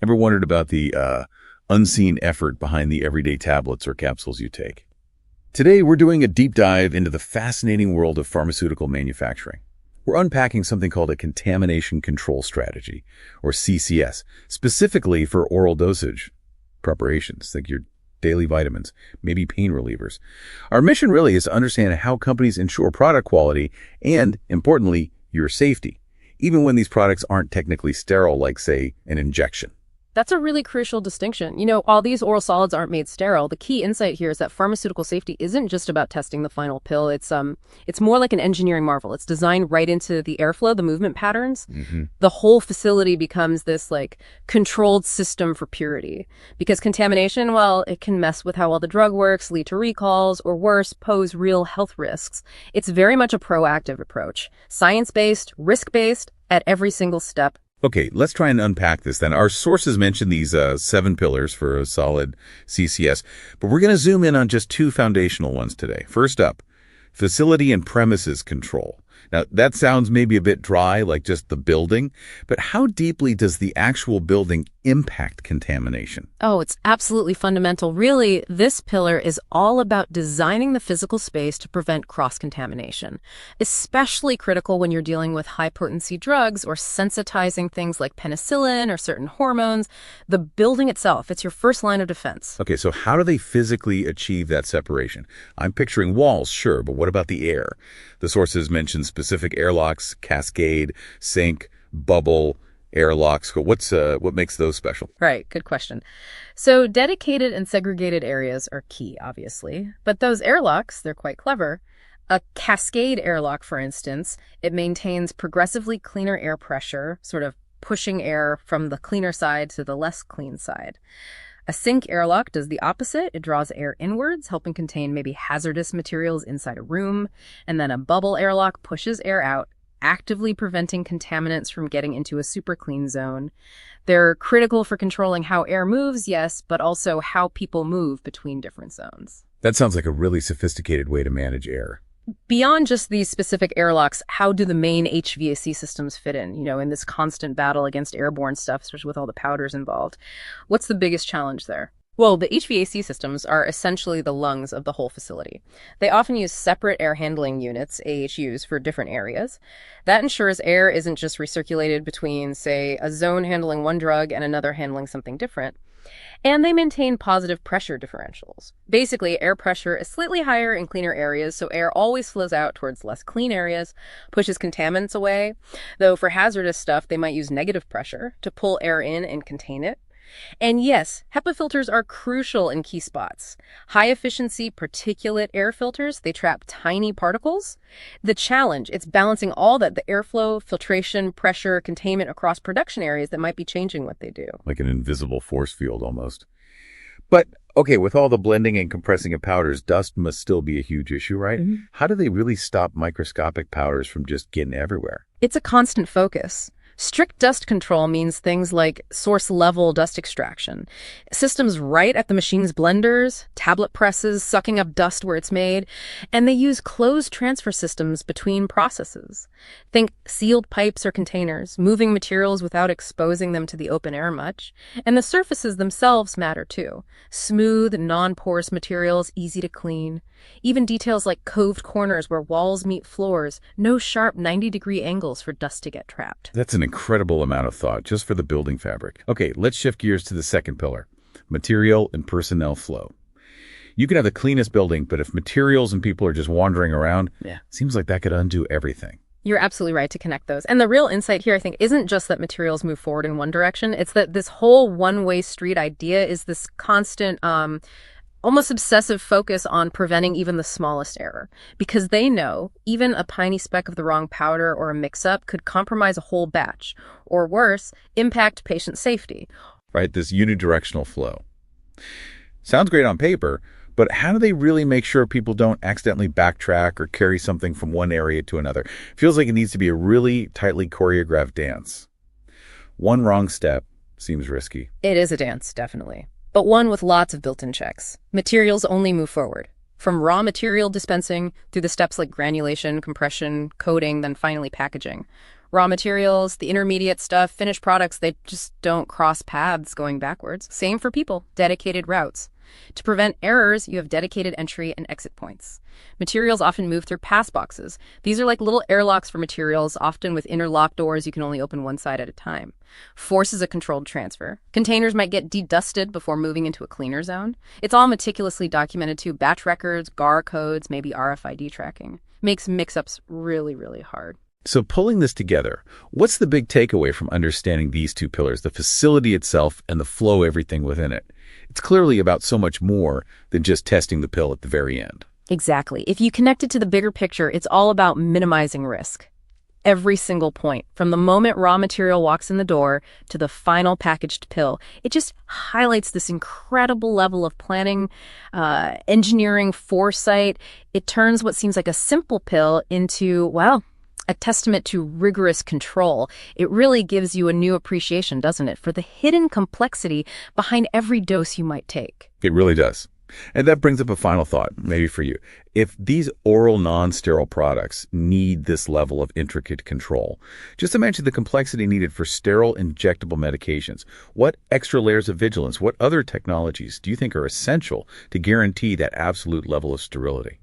Ever wondered about the unseen effort behind the everyday tablets or capsules you take? Today, we're doing a deep dive into the fascinating world of pharmaceutical manufacturing. We're unpacking something called a contamination control strategy, or CCS, specifically for oral dosage preparations, like your daily vitamins, maybe pain relievers. Our mission really is to understand how companies ensure product quality and, importantly, your safety, even when these products aren't technically sterile, like, say, an injection. That's a really crucial distinction. While these oral solids aren't made sterile, the key insight here is that pharmaceutical safety isn't just about testing the final pill. It's more like an engineering marvel. It's designed right into the airflow, the movement patterns. The whole facility becomes this controlled system for purity. Because contamination, well, it can mess with how well the drug works, lead to recalls, or worse, pose real health risks. It's very much a proactive approach, science-based, risk-based, at every single step. Okay, let's try and unpack this then. Our sources mention these 7 pillars for a solid CCS, but we're going to zoom in on just 2 foundational ones today. First up, facility and premises control. Now, that sounds maybe a bit dry, like just the building, but how deeply does the actual building impact contamination? Oh, it's absolutely fundamental. Really, this pillar is all about designing the physical space to prevent cross-contamination, especially critical when you're dealing with high-potency drugs or sensitizing things like penicillin or certain hormones. The building itself, it's your first line of defense. Okay, so how do they physically achieve that separation? I'm picturing walls, sure, but what about the air? The sources mention specific airlocks, cascade, sink, bubble, airlocks. What makes those special? Right, good question. So dedicated and segregated areas are key, obviously. But those airlocks, they're quite clever. A cascade airlock, for instance, it maintains progressively cleaner air pressure, sort of pushing air from the cleaner side to the less clean side. A sink airlock does the opposite. It draws air inwards, helping contain maybe hazardous materials inside a room. And then a bubble airlock pushes air out, actively preventing contaminants from getting into a super clean zone. They're critical for controlling how air moves, yes, but also how people move between different zones. That sounds like a really sophisticated way to manage air. Beyond just these specific airlocks, how do the main HVAC systems fit in this constant battle against airborne stuff, especially with all the powders involved? What's the biggest challenge there? Well, the HVAC systems are essentially the lungs of the whole facility. They often use separate air handling units, AHUs, for different areas. That ensures air isn't just recirculated between, say, a zone handling one drug and another handling something different. And they maintain positive pressure differentials. Basically, air pressure is slightly higher in cleaner areas, so air always flows out towards less clean areas, pushes contaminants away. Though for hazardous stuff, they might use negative pressure to pull air in and contain it. And yes, HEPA filters are crucial in key spots. High-efficiency particulate air filters, they trap tiny particles. The challenge, it's balancing all that, the airflow, filtration, pressure, containment across production areas that might be changing what they do. Like an invisible force field almost. But, okay, with all the blending and compressing of powders, dust must still be a huge issue, right? How do they really stop microscopic powders from just getting everywhere? It's a constant focus. Strict dust control means things like source-level dust extraction, systems right at the machine's blenders, tablet presses, sucking up dust where it's made, and they use closed transfer systems between processes. Think sealed pipes or containers, moving materials without exposing them to the open air much. And the surfaces themselves matter too. Smooth, non-porous materials, easy to clean. Even details like coved corners where walls meet floors, no sharp 90-degree angles for dust to get trapped. That's an incredible amount of thought just for the building fabric. Okay, let's shift gears to the second pillar, material and personnel flow. You can have the cleanest building, but if materials and people are just wandering around, it seems like that could undo everything. You're absolutely right to connect those. And the real insight here, I think, isn't just that materials move forward in one direction. It's that this whole one-way street idea is this constant almost obsessive focus on preventing even the smallest error, because they know even a tiny speck of the wrong powder or a mix-up could compromise a whole batch, or worse, impact patient safety. Right, this unidirectional flow. Sounds great on paper, but how do they really make sure people don't accidentally backtrack or carry something from one area to another? Feels like it needs to be a really tightly choreographed dance. One wrong step seems risky. It is a dance, definitely. But one with lots of built-in checks. Materials only move forward. From raw material dispensing through the steps like granulation, compression, coating, then finally packaging. Raw materials, the intermediate stuff, finished products, they just don't cross paths going backwards. Same for people, dedicated routes. To prevent errors, you have dedicated entry and exit points. Materials often move through pass boxes. These are like little airlocks for materials, often with interlock doors you can only open one side at a time. Force is a controlled transfer. Containers might get dedusted before moving into a cleaner zone. It's all meticulously documented too. Batch records, GAR codes, maybe RFID tracking. Makes mix-ups really, really hard. So pulling this together, what's the big takeaway from understanding these two pillars, the facility itself and the flow everything within it? It's clearly about so much more than just testing the pill at the very end. Exactly. If you connect it to the bigger picture, it's all about minimizing risk. Every single point, from the moment raw material walks in the door to the final packaged pill, it just highlights this incredible level of planning, engineering, foresight. It turns what seems like a simple pill into, well, a testament to rigorous control. It really gives you a new appreciation, doesn't it, for the hidden complexity behind every dose you might take. It really does. And that brings up a final thought, maybe for you. If these oral non-sterile products need this level of intricate control, just imagine the complexity needed for sterile injectable medications. What extra layers of vigilance, what other technologies do you think are essential to guarantee that absolute level of sterility?